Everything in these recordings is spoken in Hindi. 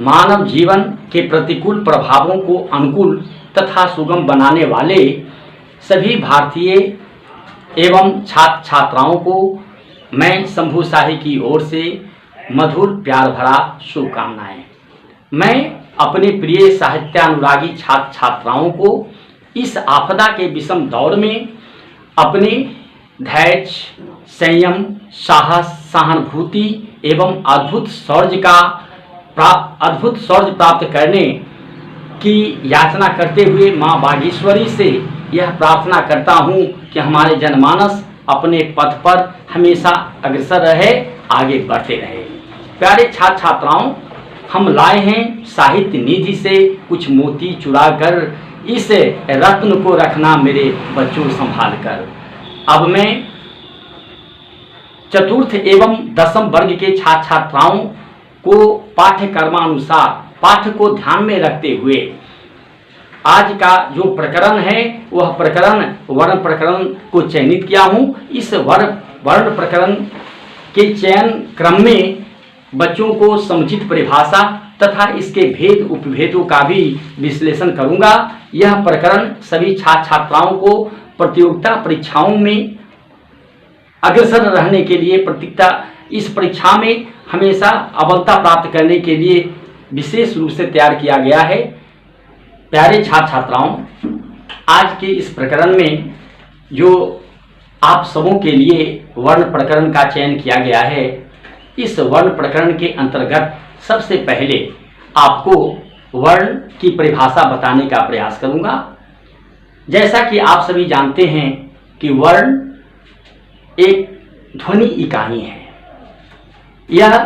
मानव जीवन के प्रतिकूल प्रभावों को अनुकूल तथा सुगम बनाने वाले सभी भारतीय एवं छात्र छात्राओं को मैं शंभू शाही की ओर से मधुर प्यार भरा शुभकामनाएं। मैं अपने प्रिय साहित्यानुरागी छात्र छात्राओं को इस आपदा के विषम दौर में अपने धैर्य, संयम, साहस, सहानुभूति एवं अद्भुत शौर्य प्राप्त करने की याचना करते हुए माँ बागेश्वरी से यह प्रार्थना करता हूँ कि हमारे जनमानस अपने पथ पर हमेशा अग्रसर रहे, आगे बढ़ते रहे। प्यारे छात्र छात्राओं, हम लाए हैं साहित्य निधि से कुछ मोती चुरा कर, इस रत्न को रखना मेरे बच्चों संभाल कर। अब मैं चतुर्थ एवं दसम वर्ग के छात्र छात्राओं को पाठ्यक्रमानुसार पाठ्य को ध्यान में रखते हुए आज का जो प्रकरण है वह प्रकरण वर्ण प्रकरण को चयनित किया हूँ। इस वर्ण प्रकरण के चयन क्रम में बच्चों को समुचित परिभाषा तथा इसके भेद उपभेदों का भी विश्लेषण करूँगा। यह प्रकरण सभी छात्र छात्राओं को प्रतियोगिता परीक्षाओं में अग्रसर रहने के लिए, इस परीक्षा में हमेशा अव्वलता प्राप्त करने के लिए विशेष रूप से तैयार किया गया है। प्यारे छात्र छात्राओं, आज के इस प्रकरण में जो आप सबों के लिए वर्ण प्रकरण का चयन किया गया है, इस वर्ण प्रकरण के अंतर्गत सबसे पहले आपको वर्ण की परिभाषा बताने का प्रयास करूंगा। जैसा कि आप सभी जानते हैं कि वर्ण एक ध्वनि इकाई है। यह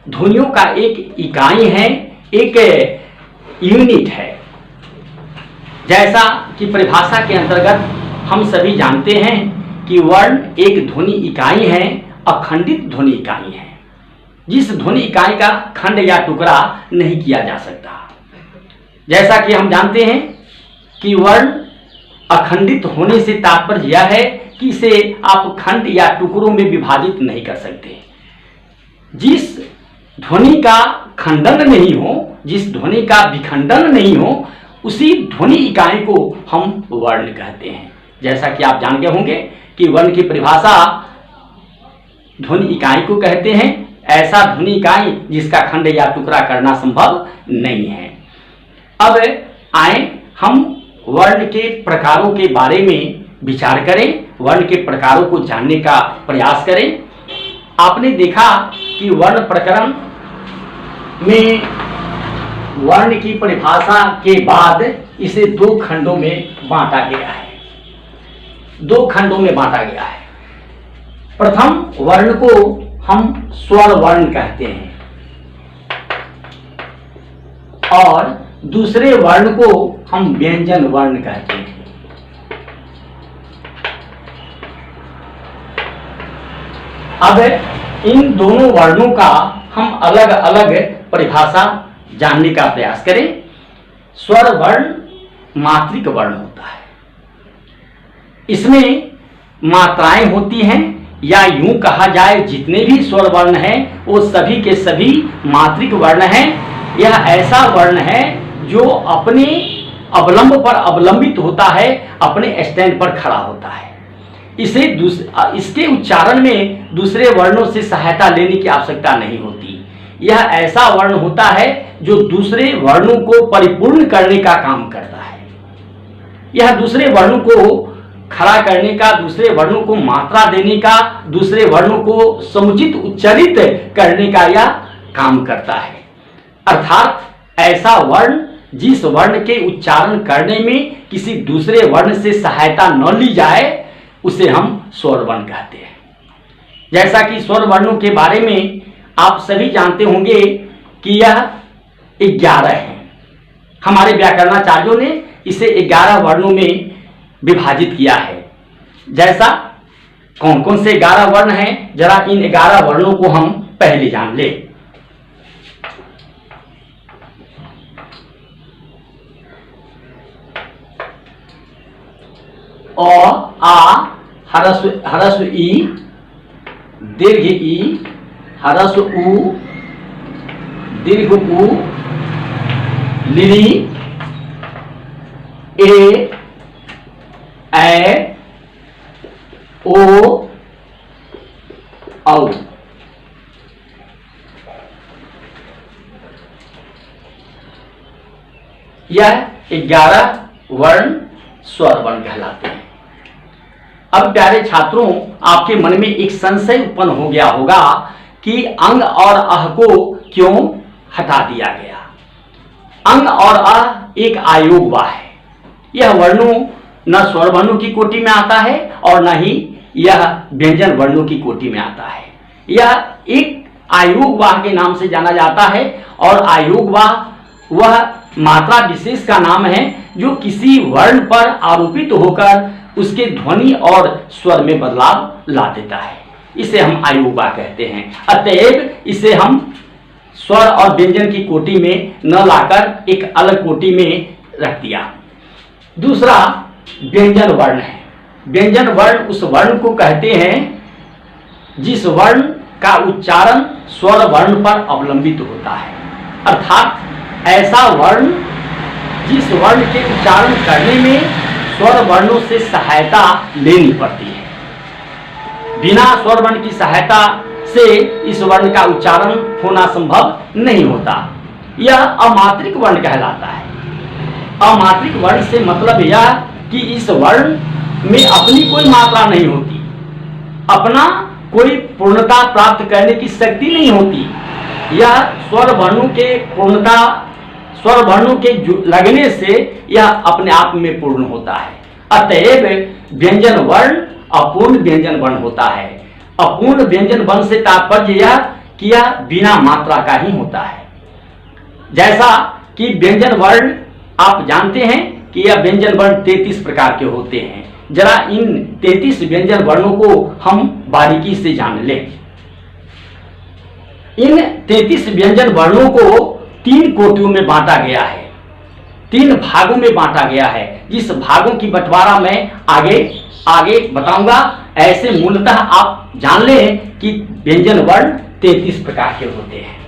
ध्वनियों का एक इकाई है, एक यूनिट है। जैसा कि परिभाषा के अंतर्गत हम सभी जानते हैं कि वर्ण एक ध्वनि इकाई है, अखंडित ध्वनि इकाई है, जिस ध्वनि इकाई का खंड या टुकड़ा नहीं किया जा सकता। जैसा कि हम जानते हैं कि वर्ण अखंडित होने से तात्पर्य यह है कि इसे आप खंड या टुकड़ों में विभाजित नहीं कर सकते। जिस ध्वनि का खंडन नहीं हो, जिस ध्वनि का विखंडन नहीं हो, उसी ध्वनि इकाई को हम वर्ण कहते हैं। जैसा कि आप जान गए होंगे कि वर्ण की परिभाषा ध्वनि इकाई को कहते हैं, ऐसा ध्वनि इकाई जिसका खंड या टुकड़ा करना संभव नहीं है। अब आए हम वर्ण के प्रकारों के बारे में विचार करें, वर्ण के प्रकारों को जानने का प्रयास करें। आपने देखा कि वर्ण प्रकरण में वर्ण की परिभाषा के बाद इसे दो खंडों में बांटा गया है। दो खंडों में बांटा गया है। प्रथम वर्ण को हम स्वर वर्ण कहते हैं और दूसरे वर्ण को हम व्यंजन वर्ण कहते हैं। अब इन दोनों वर्णों का हम अलग अलग परिभाषा जानने का प्रयास करें। स्वर वर्ण मात्रिक वर्ण होता है। इसमें मात्राएं होती हैं, या यूं कहा जाए जितने भी स्वर वर्ण हैं वो सभी के सभी मात्रिक वर्ण हैं। यह ऐसा वर्ण है जो अपने अवलंब पर अवलंबित होता है, अपने स्टैंड पर खड़ा होता है। इसके उच्चारण में दूसरे वर्णों से सहायता लेने की आवश्यकता नहीं होती। यह ऐसा वर्ण होता है जो दूसरे वर्णों को परिपूर्ण करने का काम करता है। यह दूसरे वर्णों को खड़ा करने का, दूसरे वर्णों को मात्रा देने का, दूसरे वर्णों को समुचित उच्चारित करने का यह काम करता है। अर्थात ऐसा वर्ण जिस वर्ण के उच्चारण करने में किसी दूसरे वर्ण से सहायता न ली जाए उसे हम स्वर वर्ण कहते हैं। जैसा कि स्वर वर्णों के बारे में आप सभी जानते होंगे कि यह 11 है। हमारे व्याकरणाचार्यों ने इसे 11 वर्णों में विभाजित किया है। जैसा कौन कौन से 11 वर्ण हैं, जरा इन 11 वर्णों को हम पहले जान ले। अ, आ, हरस्व ई, दीर्घ ई, हरस्व उ, दीर्घ उ, ली, ए, ओ, औ। यह 11 वर्ण स्वर वर्ण कहलाते हैं। अब प्यारे छात्रों, आपके मन में एक संशय उत्पन्न हो गया होगा कि अंग और अह को क्यों हटा दिया गया। अंग और अह एक आयोग वाह है। यह वर्णों न स्वर वर्णों की कोटि में आता है और न ही यह व्यंजन वर्णों की कोटि में आता है। यह एक आयोग वाह के नाम से जाना जाता है और आयोग वाह वह मात्रा विशेष का नाम है जो किसी वर्ण पर आरोपित होकर उसके ध्वनि और स्वर में बदलाव ला देता है। इसे हम आयोग वाह कहते हैं। अतएव इसे हम स्वर और व्यंजन की कोटि में न लाकर एक अलग कोटि में रख दिया। दूसरा व्यंजन वर्ण है। व्यंजन वर्ण उस वर्ण को कहते हैं जिस वर्ण का उच्चारण स्वर वर्ण पर अवलंबित होता है, अर्थात ऐसा वर्ण जिस वर्ण के उच्चारण करने में स्वर वर्णों से सहायता लेनी पड़ती है। बिना स्वर वर्ण की सहायता से इस वर्ण का उच्चारण होना संभव नहीं होता। यह अमात्रिक वर्ण कहलाता है। अमात्रिक वर्ण से मतलब यह कि इस वर्ण में अपनी कोई मात्रा नहीं होती, अपना कोई पूर्णता प्राप्त करने की शक्ति नहीं होती। यह स्वर वर्णों के पूर्णता, स्वर वर्णों के लगने से यह अपने आप में पूर्ण होता है। अतएव व्यंजन वर्ण अपूर्ण व्यंजन वर्ण होता है। अपूर्ण व्यंजन वर्ण से तात्पर्य यह कि यह बिना मात्रा का ही होता है। जैसा कि व्यंजन वर्ण आप जानते हैं कि यह व्यंजन वर्ण 33 प्रकार के होते हैं। जरा इन 33 व्यंजन वर्णों को हम बारीकी से जान लें। इन 33 व्यंजन वर्णों को 3 कोटियों में बांटा गया है, 3 भागों में बांटा गया है। जिस भागों की बंटवारा मैं आगे बताऊंगा। ऐसे मूलतः आप जान लें कि व्यंजन वर्ण 33 प्रकार के होते हैं।